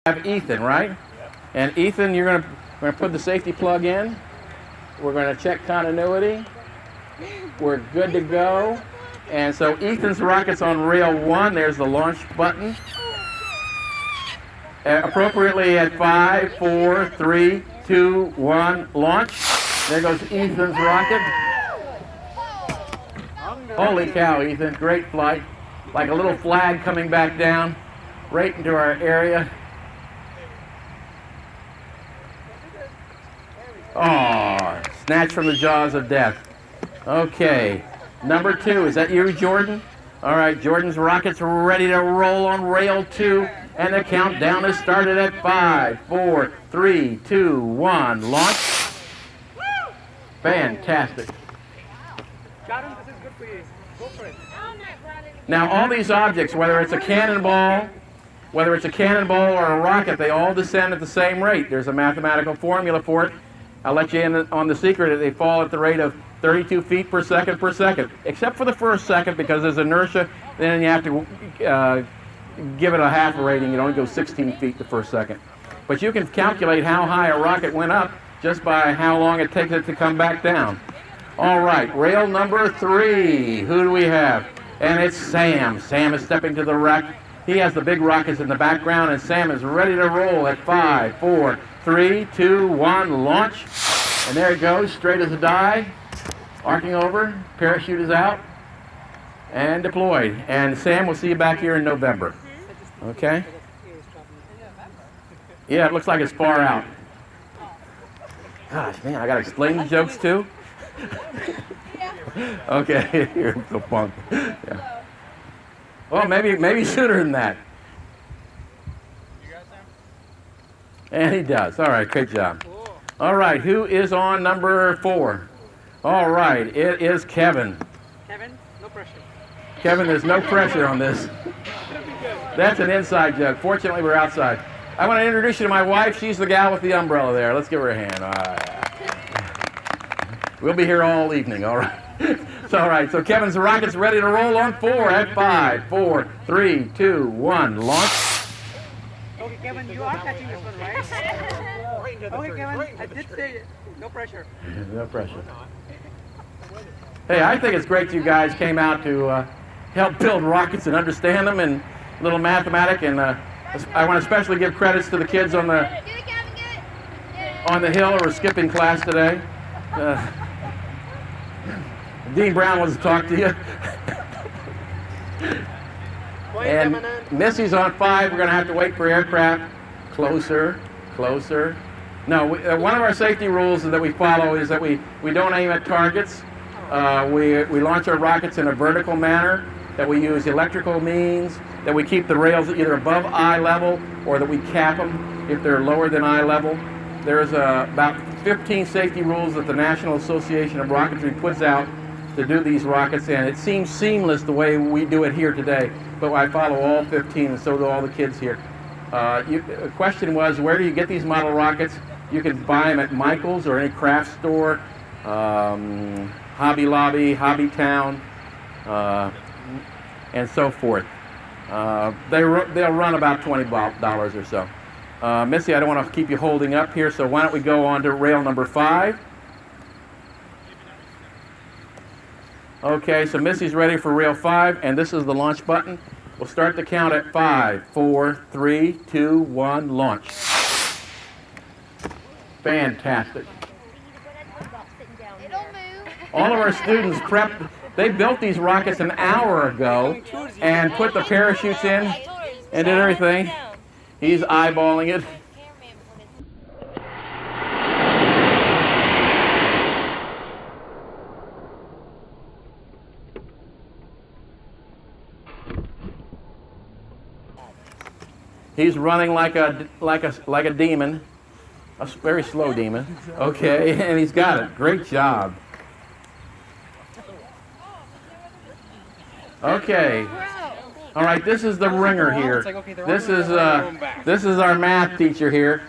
have Ethan, right? And Ethan, we're gonna put the safety plug in. We're gonna check continuity. We're good to go. And so Ethan's rocket's on rail 1. There's the launch button. Appropriately at 5, 4, 3, 2, 1, launch. There goes Ethan's rocket. Holy cow, Ethan, great flight. Like a little flag coming back down right into our area. Oh, snatched from the jaws of death. Okay, number 2, is that you, Jordan? All right, Jordan's rocket's ready to roll on rail 2, and the countdown has started at 5, 4, 3, 2, 1, launch. Fantastic. Sharon, this is good for you. Go for it. Now, all these objects, whether it's a cannonball or a rocket, they all descend at the same rate. There's a mathematical formula for it. I'll let you in on the secret that they fall at the rate of 32 feet per second, except for the first second because there's inertia. Then you have to give it a half rating. It only goes 16 feet the first second. But you can calculate how high a rocket went up just by how long it takes it to come back down. All right, rail number 3. Who do we have? And it's Sam. Sam is stepping to the rack. He has the big rockets in the background, and Sam is ready to roll at 5, 4, 3, 2, 1, launch. And there it goes, straight as a die, arcing over, parachute is out, and deployed. And Sam, we'll see you back here in November. Okay? Yeah, it looks like it's far out. Gosh, man, I got to explain the jokes too? Okay, you're so fun. Yeah. Well, maybe sooner than that. You got Sam? And he does. All right, great job. All right, who is on number 4? All right, it is Kevin. Kevin, no pressure. Kevin, there's no pressure on this. That's an inside joke. Fortunately, we're outside. I want to introduce you to my wife. She's the gal with the umbrella there. Let's give her a hand. All right. We'll be here all evening, all right? All right, so Kevin's rocket's ready to roll on 4 at 5, 4, 3, 2, 1, launch. Okay, Kevin, you are catching this one, right? Okay, Kevin, I did say no pressure. No pressure. Hey, I think it's great you guys came out to help build rockets and understand them and a little mathematics. And I want to especially give credits to the kids on the hill who are skipping class today. Dean Brown wants to talk to you. And Missy's on 5. We're going to have to wait for aircraft. Closer, closer. No, one of our safety rules that we follow is that we don't aim at targets. We launch our rockets in a vertical manner, that we use electrical means, that we keep the rails either above eye level or that we cap them if they're lower than eye level. There's about 15 safety rules that the National Association of Rocketry puts out to do these rockets, and it seems seamless the way we do it here today, but I follow all 15, and so do all the kids here. The question was, where do you get these model rockets? You can buy them at Michael's or any craft store, Hobby Lobby, Hobby Town, and so forth. They'll run about $20 or so. Missy, I don't want to keep you holding up here, so why don't we go on to rail number 5. Okay, so Missy's ready for rail 5, and this is the launch button. We'll start the count at 5, 4, 3, 2, 1, launch. Fantastic. All of our students prepped. They built these rockets an hour ago and put the parachutes in and did everything. He's eyeballing it. He's running like a demon, a very slow demon. Okay, and he's got it. Great job. Okay. All right, this is the ringer here. This is our math teacher here.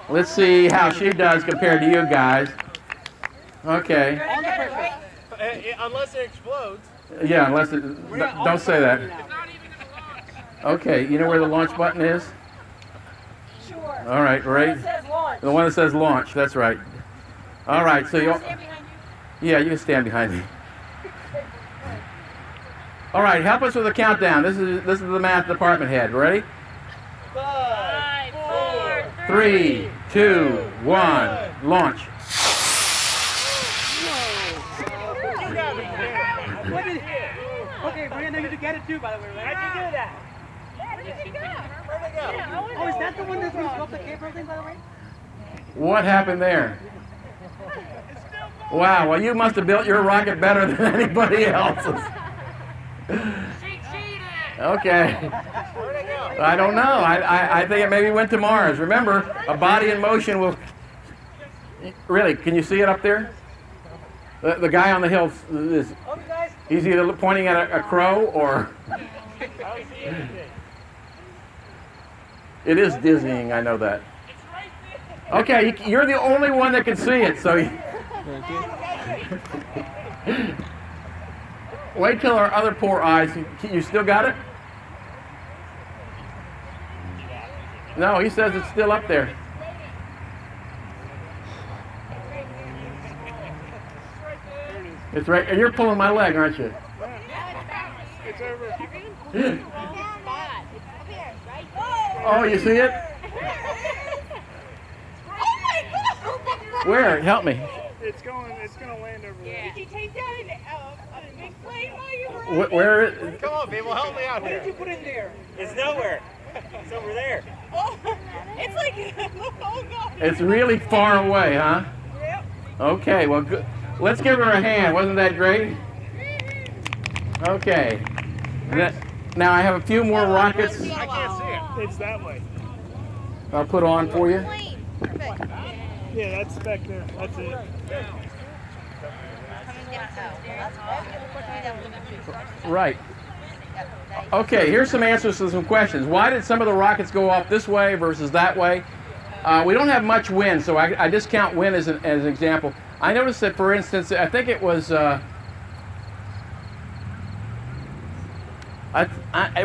Let's see how she does compared to you guys. Okay. Unless it explodes. Yeah, unless it. Don't say that. Okay, you know where the launch button is? All right, ready? The one that says launch. That's right. All right, so you. Yeah, you can stand behind me. All right, help us with the countdown. This is the math department head. Ready? 5, 4, 3, 2, 1, launch. Okay, Maria, I know you to get it too, by the way, right? How'd you do that? Where'd they go? Oh, is that the one that's going to go up the Carroll thing, by the way? What happened there? Wow, well, you must have built your rocket better than anybody else's. She cheated! Okay. I don't know. I think it maybe went to Mars. Remember, a body in motion will... Really, can you see it up there? The guy on the hill, he's either pointing at a crow or... It is dizzying, I know that. Okay, you're the only one that can see it, so... Wait till our other poor eyes. You still got it? No, he says it's still up there. It's right. And you're pulling my leg, aren't you? It's over. Oh, you see it? Where? Help me. It's gonna land over there. Did you take down a big plane while you were? Where is? Come on, people, help me out What did here. you put in there? It's nowhere. It's over there. Oh, it's like, oh God. It's really far away, huh? Yep. Okay. Well, good. Let's give her a hand. Wasn't that great? Okay. Now I have a few more rockets. I can't see it. It's that way. I'll put on for you. Perfect. Yeah, that's back there. That's it. Right. Okay, here's some answers to some questions. Why did some of the rockets go off this way versus that way? We don't have much wind, so I discount wind as an example. I noticed that, for instance, I think it was, it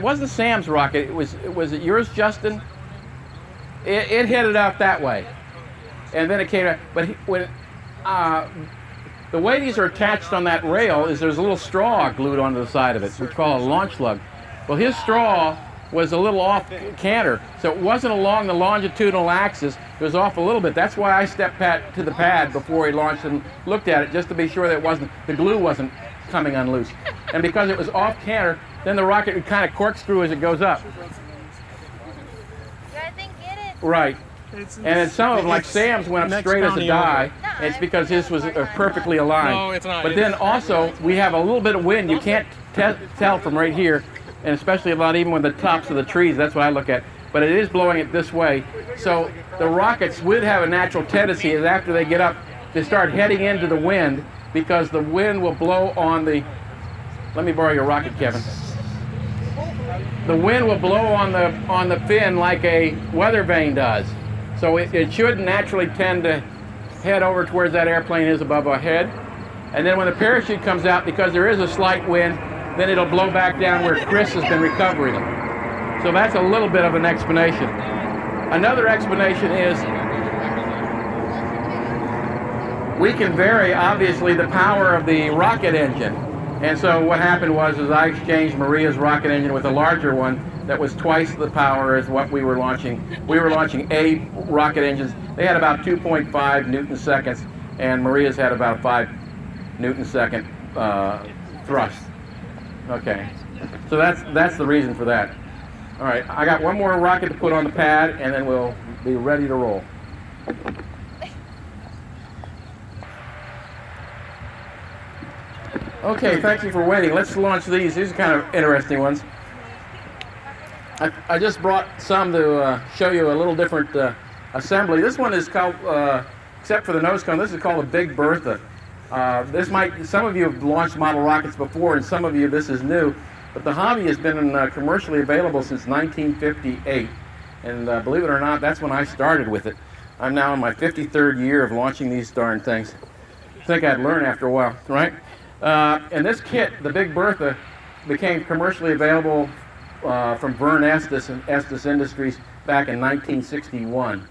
wasn't Sam's rocket. Was it yours, Justin? It headed out that way, and then it came out. But the way these are attached on that rail is there's a little straw glued onto the side of it, which we call a launch lug. Well, his straw was a little off canter, so it wasn't along the longitudinal axis. It was off a little bit. That's why I stepped to the pad before he launched and looked at it, just to be sure that the glue wasn't coming unloose. And because it was off canter, then the rocket would kind of corkscrew as it goes up. You gotta think, get it. Right. And then some of them, like Sam's, went up straight as a die. And it's because his was perfectly aligned. No, it's not. But then also, we have a little bit of wind. You can't tell from right here, and especially not even with the tops of the trees. That's what I look at. But it is blowing it this way. So the rockets would have a natural tendency, is after they get up, to start heading into the wind, because the wind will blow on the... Let me borrow your rocket, Kevin. The wind will blow on the fin like a weather vane does. So it should naturally tend to head over towards that airplane is above our head. And then when the parachute comes out, because there is a slight wind, then it'll blow back down where Chris has been recovering. So that's a little bit of an explanation. Another explanation is we can vary, obviously, the power of the rocket engine. And so what happened was I exchanged Maria's rocket engine with a larger one that was twice the power as what we were launching. We were launching A rocket engines. They had about 2.5 Newton seconds, and Maria's had about 5 Newton second thrust. Okay, so that's the reason for that. All right, I got one more rocket to put on the pad, and then we'll be ready to roll. Okay, thank you for waiting. Let's launch these. These are kind of interesting ones. I just brought some to show you a little different assembly. This one is called, except for the nose cone, this is called a Big Bertha. Some of you have launched model rockets before, and some of you this is new, but the hobby has been commercially available since 1958. And believe it or not, that's when I started with it. I'm now in my 53rd year of launching these darn things. I think I'd learn after a while, right? And this kit, the Big Bertha, became commercially available from Vern Estes and Estes Industries back in 1961.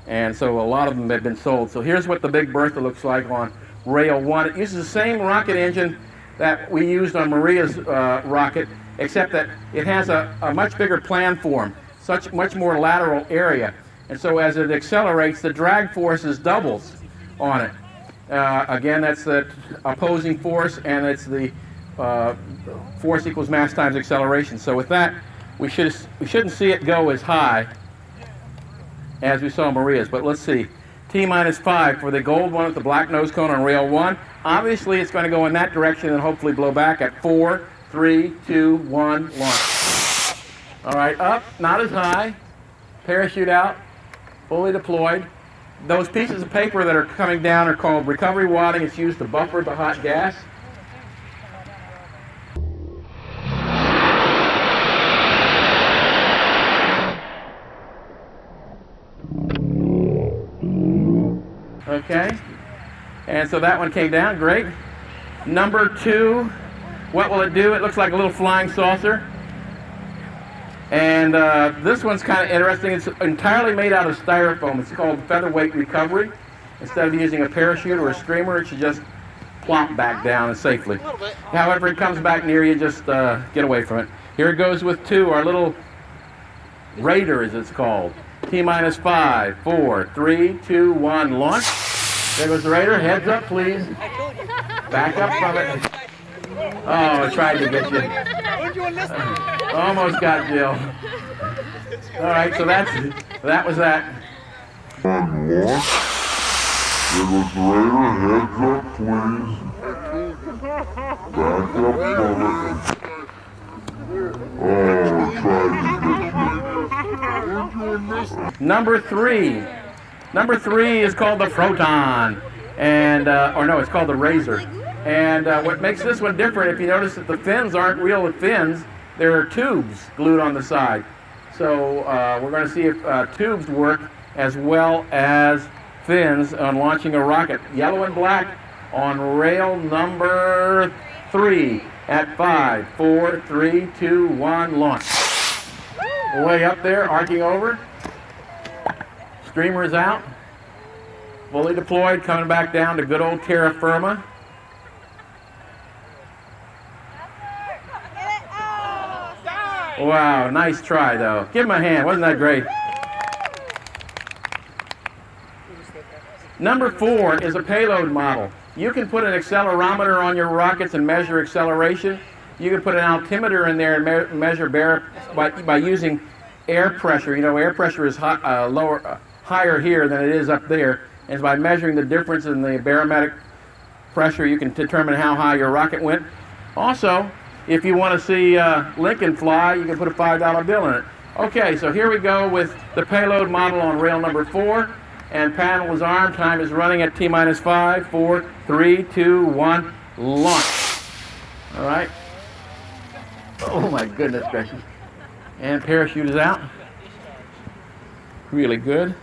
And so a lot of them have been sold. So here's what the Big Bertha looks like on Rail 1. It uses the same rocket engine that we used on Maria's rocket, except that it has a much bigger planform, much more lateral area. And so as it accelerates, the drag force doubles on it. Again, that's the opposing force, and it's the force equals mass times acceleration. So with that, we shouldn't see it go as high as we saw Maria's. But let's see. T-5 for the gold one with the black nose cone on rail 1. Obviously, it's going to go in that direction and hopefully blow back at 4, 3, 2, 1, launch. All right, up, not as high. Parachute out, fully deployed. Those pieces of paper that are coming down are called recovery wadding. It's used to buffer the hot gas. Okay, and so that one came down, great. Number 2, what will it do? It looks like a little flying saucer. And this one's kind of interesting. It's entirely made out of styrofoam. It's called featherweight recovery. Instead of using a parachute or a streamer, it should just plop back down safely. However it comes back near you, just get away from it. Here it goes with 2, our little Raider, as it's called. T-5, 4, 3, 2, 1, launch. There goes the Raider. Heads up, please. Back up from it. Oh, I tried to get you. Almost got Jill. All right, so that was that. On launch. There goes the Raider. Heads up, please. Back up from it. Oh, I tried to get you. Number 3. Number 3 is called the Froton, and or no, it's called the Razor. And what makes this one different, if you notice that the fins aren't real fins, there are tubes glued on the side. So we're going to see if tubes work as well as fins on launching a rocket. Yellow and black on rail number 3 at 5, 4, 3, 2, 1, launch. Way up there, arcing over. Streamer is out. Fully deployed, coming back down to good old terra firma. Wow, nice try though. Give him a hand, wasn't that great? Number 4 is a payload model. You can put an accelerometer on your rockets and measure acceleration. You can put an altimeter in there and measure by using air pressure. You know, air pressure is higher here than it is up there. And by measuring the difference in the barometric pressure, you can determine how high your rocket went. Also, if you want to see Lincoln fly, you can put a $5 bill in it. Okay, so here we go with the payload model on rail number 4. And panel is armed. Time is running at T-5, 4, 3, 2, 1, launch. All right. Oh my goodness gracious. And parachute is out. Really good.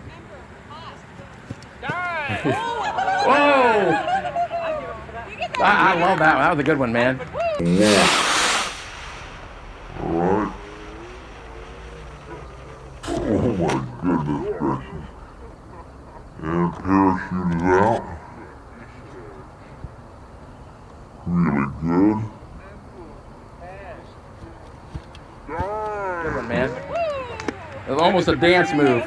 Whoa! I love that one. That was a good one, man. Alright. Oh my goodness gracious. And parachute is out. Really good. Good one, man. It was almost a dance move.